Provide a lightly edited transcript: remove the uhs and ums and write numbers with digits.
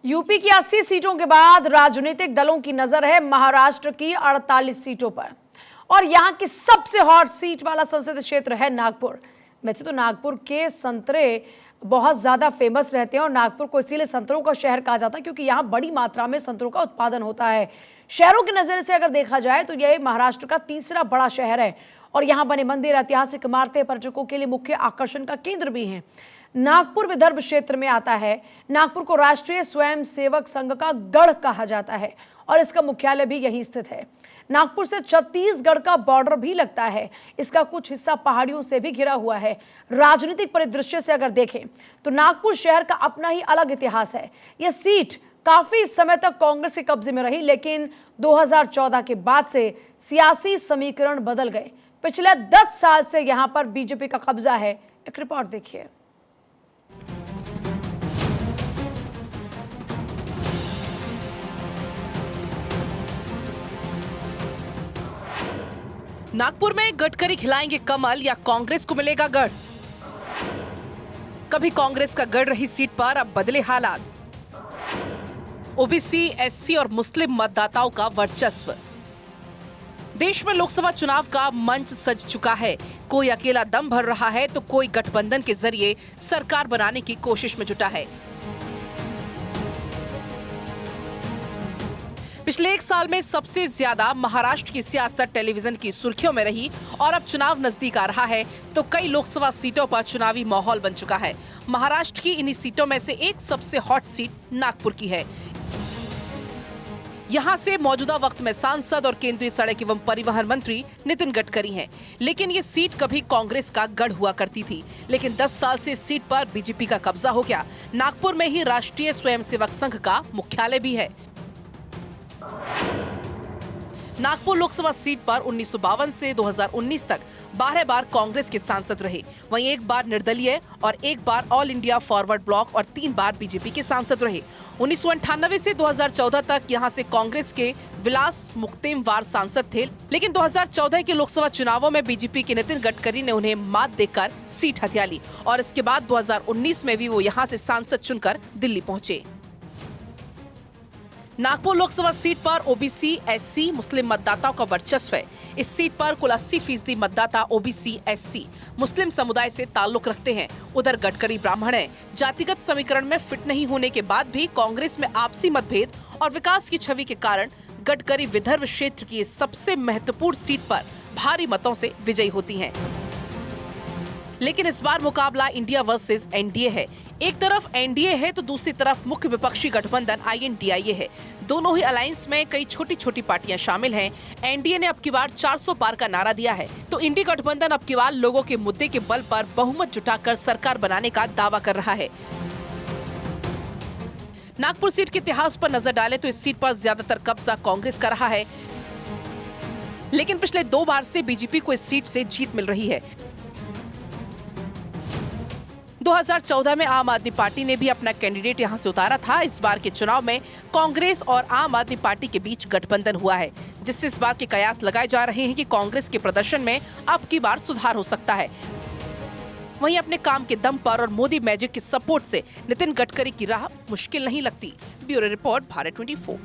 UP की 80 सीटों के बाद राजनीतिक दलों की नजर है महाराष्ट्र की 48 सीटों पर और यहां की सबसे हॉट सीट वाला संसदीय क्षेत्र है नागपुर। वैसे तो नागपुर के संतरे बहुत ज्यादा फेमस रहते हैं और नागपुर को इसीलिए संतरों का शहर कहा जाता है क्योंकि यहां बड़ी मात्रा में संतरों का उत्पादन होता है। शहरों की नजर से अगर देखा जाए तो यह महाराष्ट्र का तीसरा बड़ा शहर है और यहां बने मंदिर, ऐतिहासिक इमारतें पर्यटकों के लिए मुख्य आकर्षण का केंद्र भी हैं। नागपुर विदर्भ क्षेत्र में आता है। नागपुर को राष्ट्रीय स्वयं सेवक संघ का गढ़ कहा जाता है और इसका मुख्यालय भी यहीं स्थित है। नागपुर से छत्तीसगढ़ का बॉर्डर भी लगता है। इसका कुछ हिस्सा पहाड़ियों से भी घिरा हुआ है। राजनीतिक परिदृश्य से अगर देखें तो नागपुर शहर का अपना ही अलग इतिहास है। यह सीट काफी समय तक कांग्रेस के कब्जे में रही, लेकिन 2014 के बाद से सियासी समीकरण बदल गए। पिछले 10 साल से यहां पर बीजेपी का कब्जा है। एक रिपोर्ट देखिए। नागपुर में गडकरी खिलाएंगे कमल या कांग्रेस को मिलेगा गढ़। कभी कांग्रेस का गढ़ रही सीट पर अब बदले हालात। ओबीसी, एससी और मुस्लिम मतदाताओं का वर्चस्व। देश में लोकसभा चुनाव का मंच सज चुका है। कोई अकेला दम भर रहा है तो कोई गठबंधन के जरिए सरकार बनाने की कोशिश में जुटा है। पिछले 1 साल में सबसे ज्यादा महाराष्ट्र की सियासत टेलीविजन की सुर्खियों में रही और अब चुनाव नजदीक आ रहा है तो कई लोकसभा सीटों पर चुनावी माहौल बन चुका है। महाराष्ट्र की इन्हीं सीटों में से एक सबसे हॉट सीट नागपुर की है। यहां से मौजूदा वक्त में सांसद और केंद्रीय सड़क एवं परिवहन मंत्री नितिन गडकरी हैं। लेकिन ये सीट कभी कांग्रेस का गढ़ हुआ करती थी, लेकिन 10 साल से इस सीट पर बीजेपी का कब्जा हो गया। नागपुर में ही राष्ट्रीय स्वयंसेवक संघ का मुख्यालय भी है। नागपुर लोकसभा सीट पर 1952 से 2019 तक 12 बार कांग्रेस के सांसद रहे। वहीं 1 बार निर्दलीय और 1 बार ऑल इंडिया फॉरवर्ड ब्लॉक और 3 बार बीजेपी के सांसद रहे। 1998 से 2014 तक यहां से कांग्रेस के विलास मुक्तेमवार सांसद थे, लेकिन 2014 के लोकसभा चुनावों में बीजेपी के नितिन गडकरी ने उन्हें मात देकर सीट हथिया ली और इसके बाद 2019 में भी वो यहाँ से सांसद चुनकर दिल्ली पहुंचे। नागपुर लोकसभा सीट पर ओबीसी, एससी, मुस्लिम मतदाताओं का वर्चस्व है। इस सीट पर कुल 80% मतदाता ओबीसी, एससी, मुस्लिम समुदाय से ताल्लुक रखते हैं। उधर गडकरी ब्राह्मण हैं। जातिगत समीकरण में फिट नहीं होने के बाद भी कांग्रेस में आपसी मतभेद और विकास की छवि के कारण गडकरी विदर्भ क्षेत्र की सबसे महत्वपूर्ण सीट पर भारी मतों से विजयी होती हैं। लेकिन इस बार मुकाबला इंडिया वर्सेस एनडीए है। एक तरफ एनडीए है तो दूसरी तरफ मुख्य विपक्षी गठबंधन आईएनडीआईए है। दोनों ही अलायंस में कई छोटी छोटी पार्टियां शामिल हैं। एनडीए ने अब की बार 400 पार का नारा दिया है तो इंडी गठबंधन अब की बार लोगों के मुद्दे के बल पर बहुमत जुटाकर सरकार बनाने का दावा कर रहा है। नागपुर सीट के इतिहास पर नजर डालें तो इस सीट पर ज्यादातर कब्जा कांग्रेस का रहा है, लेकिन पिछले 2 बार से बीजेपी को इस सीट से जीत मिल रही है। 2014 में आम आदमी पार्टी ने भी अपना कैंडिडेट यहां से उतारा था। इस बार के चुनाव में कांग्रेस और आम आदमी पार्टी के बीच गठबंधन हुआ है, जिससे इस बात के कयास लगाए जा रहे हैं कि कांग्रेस के प्रदर्शन में अब की बार सुधार हो सकता है। वहीं अपने काम के दम पर और मोदी मैजिक के सपोर्ट से नितिन गडकरी की राह मुश्किल नहीं लगती। Bureau report, Bharat 24।